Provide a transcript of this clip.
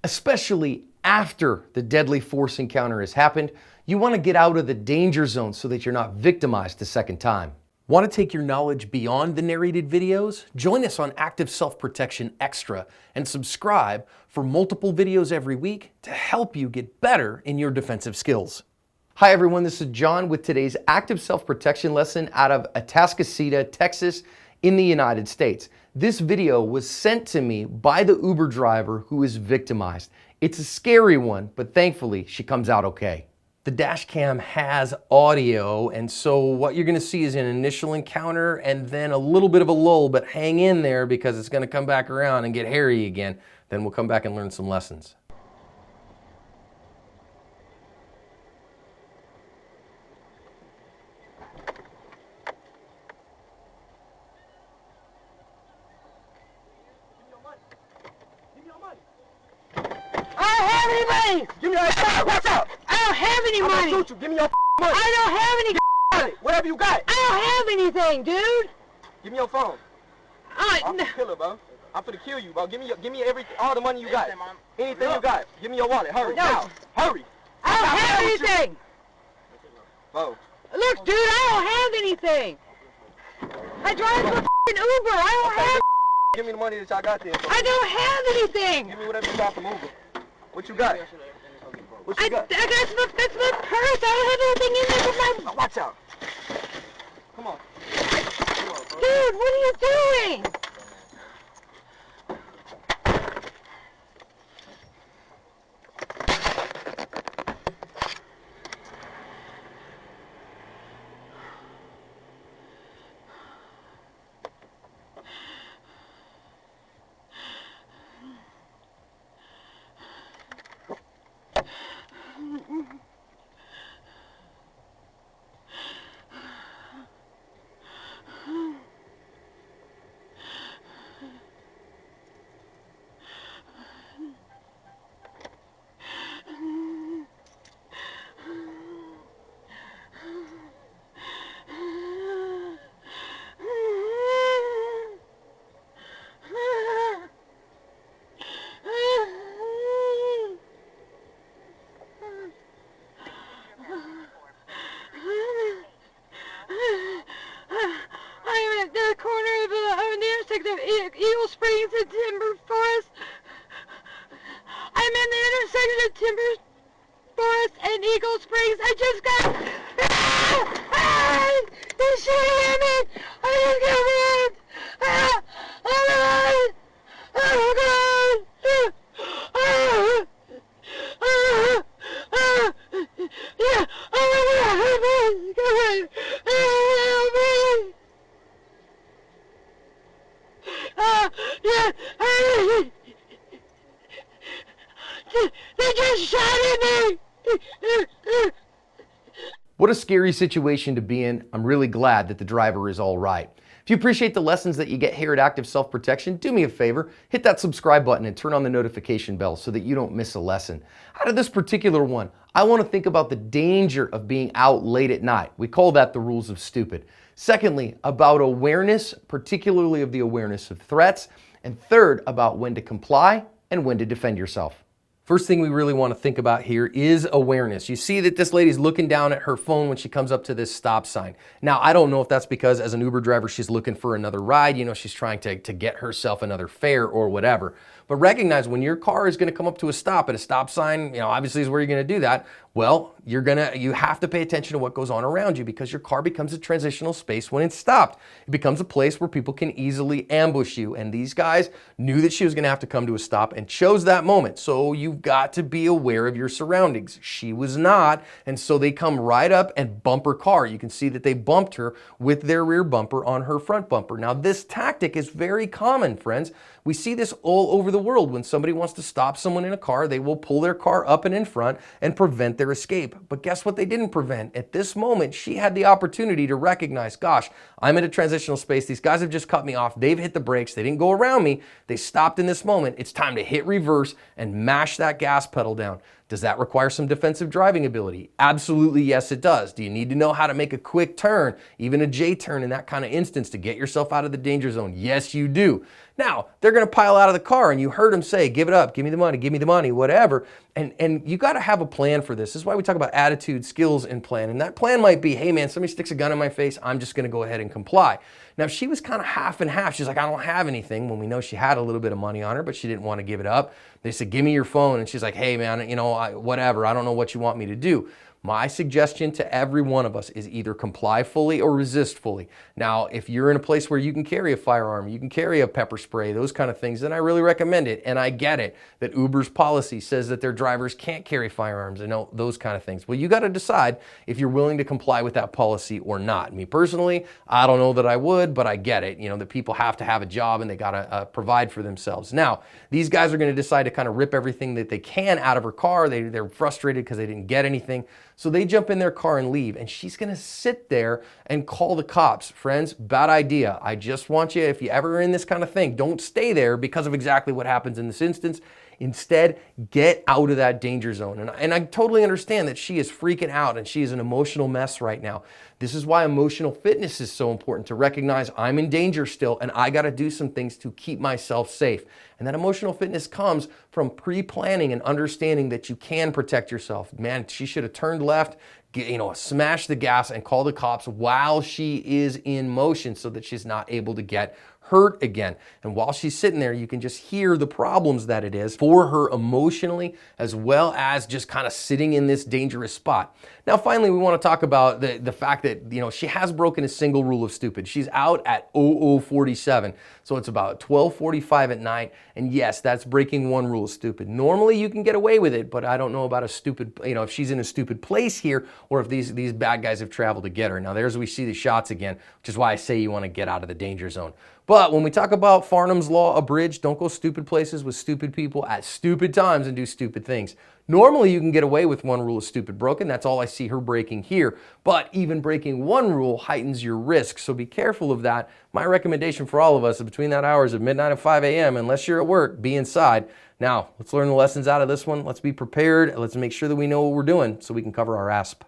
Especially after the deadly force encounter has happened, you want to get out of the danger zone so that you're not victimized a second time. Want to take your knowledge beyond the narrated videos? Join us on Active Self-Protection Extra and subscribe for multiple videos every week to help you get better in your defensive skills. Hi everyone, this is John with today's Active Self-Protection lesson out of Atascocita, Texas in the United States. This video was sent to me by the Uber driver who is victimized. It's a scary one, but thankfully she comes out okay. The dash cam has audio, and so what you're gonna see is an initial encounter and then a little bit of a lull, but hang in there because it's gonna come back around and get hairy again. Then we'll come back and learn some lessons. Money. Give me your money. Watch out. I don't have any money. I'm gonna shoot you. Give me your money. I don't have any money. Whatever you got. I don't have anything, dude. Give me your phone. I'm a killer, bro. I'm finna kill you, bro. Give me all the money you got. Anything you got. Give me your wallet. Hurry. No. Now. Hurry. I don't have anything. Bro. Look, dude, I don't have anything. I drive a Uber. I don't have. Give me the money that y'all got there. I don't have anything. Give me whatever you got from Uber. What you got? What you got? That's my purse. I don't have anything in there but my... Watch out. Come on. Come on, bro. Dude, what are you doing? Eagle Springs and Timber Forest. I'm in the intersection of Timber Forest and Eagle Springs. I just got... They're shooting at me! I just got hit! Oh my God! Oh God! Yeah! Oh my God! Come on! Help me! Yeah, they just shot at me! What a scary situation to be in. I'm really glad that the driver is all right. If you appreciate the lessons that you get here at Active Self-Protection, do me a favor, hit that subscribe button and turn on the notification bell so that you don't miss a lesson. Out of this particular one, I want to think about the danger of being out late at night. We call that the rules of stupid. Secondly, about awareness, particularly of the awareness of threats. And third, about when to comply and when to defend yourself. First thing we really want to think about here is awareness. You see that this lady's looking down at her phone when she comes up to this stop sign. Now, I don't know if that's because as an Uber driver, she's looking for another ride. You know, she's trying to get herself another fare or whatever. But recognize when your car is going to come up to a stop at a stop sign, you know, obviously is where you're going to do that. Well, you have to pay attention to what goes on around you because your car becomes a transitional space when it's stopped. It becomes a place where people can easily ambush you. And these guys knew that she was going to have to come to a stop and chose that moment. So you've got to be aware of your surroundings. She was not. And so they come right up and bump her car. You can see that they bumped her with their rear bumper on her front bumper. Now, this tactic is very common, friends. We see this all over the world. When somebody wants to stop someone in a car, they will pull their car up and in front and prevent their escape. But guess what they didn't prevent? At this moment, she had the opportunity to recognize, gosh, I'm in a transitional space. These guys have just cut me off. They've hit the brakes. They didn't go around me. They stopped in this moment. It's time to hit reverse and mash that gas pedal down. Does that require some defensive driving ability? Absolutely, yes, it does. Do you need to know how to make a quick turn, even a J-turn in that kind of instance to get yourself out of the danger zone? Yes, you do. Now, they're going to pile out of the car and you heard them say, give it up, give me the money, whatever. And you got to have a plan for this. This is why we talk about attitude, skills, and plan. And that plan might be, hey man, somebody sticks a gun in my face, I'm just going to go ahead and comply. Now, she was kind of half and half. She's like, I don't have anything, when we know she had a little bit of money on her, but she didn't want to give it up. They said, give me your phone. And she's like, hey man, you know, whatever, I don't know what you want me to do. My suggestion to every one of us is either comply fully or resist fully. Now, if you're in a place where you can carry a firearm, you can carry a pepper spray, those kind of things, then I really recommend it. And I get it that Uber's policy says that their drivers can't carry firearms and those kind of things. Well, you got to decide if you're willing to comply with that policy or not. Me personally, I don't know that I would, but I get it. You know, that people have to have a job and they got to provide for themselves. Now, these guys are going to decide to kind of rip everything that they can out of her car. They're frustrated because they didn't get anything. So they jump in their car and leave, and she's gonna sit there and call the cops. Friends, bad idea. I just want you, if you ever are in this kind of thing, don't stay there because of exactly what happens in this instance. Instead, get out of that danger zone. And I totally understand that she is freaking out and she is an emotional mess right now. This is why emotional fitness is so important, to recognize I'm in danger still and I got to do some things to keep myself safe. And that emotional fitness comes from pre-planning and understanding that you can protect yourself. Man, she should have turned left, smash the gas and call the cops while she is in motion so that she's not able to get hurt again. And while she's sitting there, you can just hear the problems that it is for her emotionally, as well as just kind of sitting in this dangerous spot. Now, finally, we want to talk about the fact that, she has broken a single rule of stupid. She's out at 00:47. So it's about 12:45 at night. And yes, that's breaking one rule of stupid. Normally you can get away with it, but I don't know about a stupid, if she's in a stupid place here, or if these bad guys have traveled to get her. Now there's we see the shots again, which is why I say you want to get out of the danger zone. But when we talk about Farnham's Law abridged, don't go stupid places with stupid people at stupid times and do stupid things. Normally you can get away with one rule of stupid broken. That's all I see her breaking here. But even breaking one rule heightens your risk. So be careful of that. My recommendation for all of us is between that hours of midnight and 5 a.m., unless you're at work, be inside. Now, let's learn the lessons out of this one. Let's be prepared. Let's make sure that we know what we're doing so we can cover our asp.